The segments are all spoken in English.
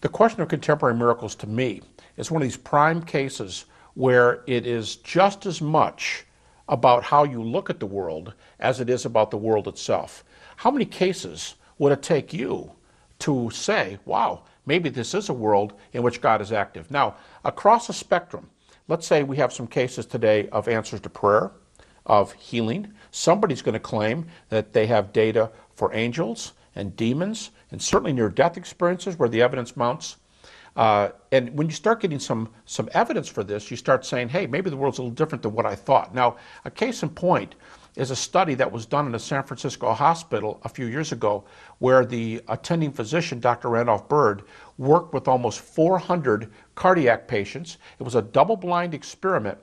The question of contemporary miracles, to me, is one of these prime cases where it is just as much about how you look at the world as it is about the world itself. How many cases would it take you to say, wow, maybe this is a world in which God is active? Now, across the spectrum, let's say we have some cases today of answers to prayer, of healing. Somebody's going to claim that they have data for angels and demons, and certainly near-death experiences where the evidence mounts. And when you start getting some evidence for this, you start saying, hey, maybe the world's a little different than what I thought. Now, a case in point is a study that was done in a San Francisco hospital a few years ago where the attending physician, Dr. Randolph Bird, worked with almost 400 cardiac patients. It was a double-blind experiment.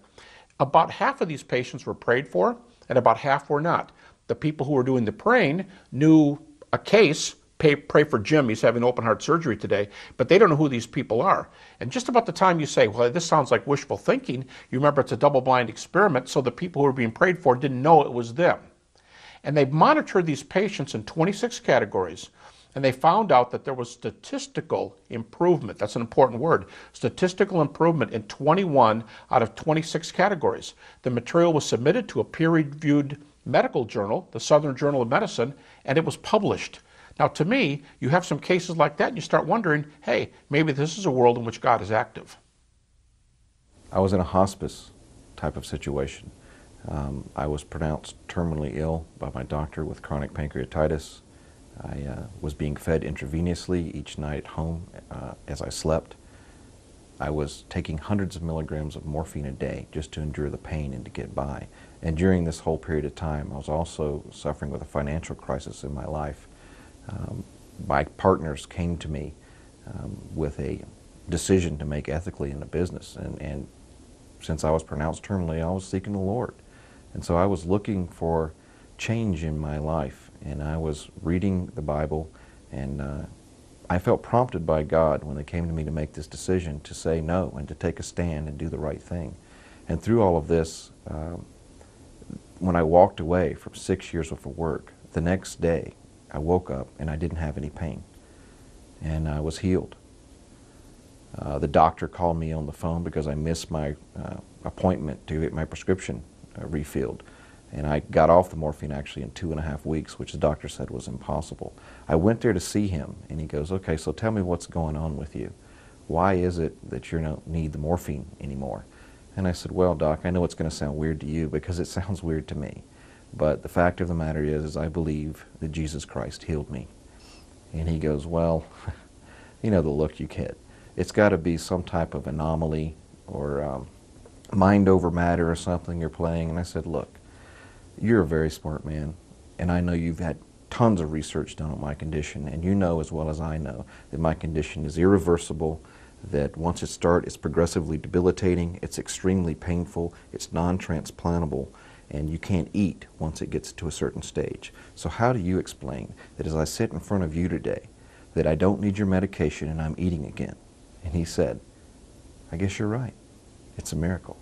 About half of these patients were prayed for, and about half were not. The people who were doing the praying knew a case, pray for Jim, he's having open heart surgery today, but they don't know who these people are. And just about the time you say, well, this sounds like wishful thinking, you remember it's a double-blind experiment, so the people who were being prayed for didn't know it was them. And they monitored these patients in 26 categories, and they found out that there was statistical improvement. That's an important word. Statistical improvement in 21 out of 26 categories. The material was submitted to a peer-reviewed medical journal, the Southern Journal of Medicine, and it was published. Now, to me, you have some cases like that, and you start wondering, hey, maybe this is a world in which God is active. I was in a hospice type of situation. I was pronounced terminally ill by my doctor with chronic pancreatitis. I was being fed intravenously each night at home as I slept. I was taking hundreds of milligrams of morphine a day just to endure the pain and to get by. And during this whole period of time, I was also suffering with a financial crisis in my life. My partners came to me with a decision to make ethically in the business, and since I was pronounced terminally, I was seeking the Lord. And so I was looking for change in my life, and I was reading the Bible, and I felt prompted by God when they came to me to make this decision to say no and to take a stand and do the right thing. And through all of this, when I walked away from 6 years worth of work, the next day I woke up and I didn't have any pain, and I was healed. The doctor called me on the phone because I missed my appointment to get my prescription refilled. And I got off the morphine actually in 2.5 weeks, which the doctor said was impossible. I went there to see him, and he goes, okay, so tell me what's going on with you. Why is it that you don't need the morphine anymore? And I said, well, Doc, I know it's going to sound weird to you because it sounds weird to me. But the fact of the matter is I believe that Jesus Christ healed me. And he goes, well, you know the look you get. It's got to be some type of anomaly or mind over matter or something you're playing. And I said, look, you're a very smart man, and I know you've had tons of research done on my condition, and you know as well as I know that my condition is irreversible, that once it starts, it's progressively debilitating, it's extremely painful, it's non-transplantable, and you can't eat once it gets to a certain stage. So how do you explain that as I sit in front of you today, that I don't need your medication and I'm eating again? And he said, I guess you're right. It's a miracle.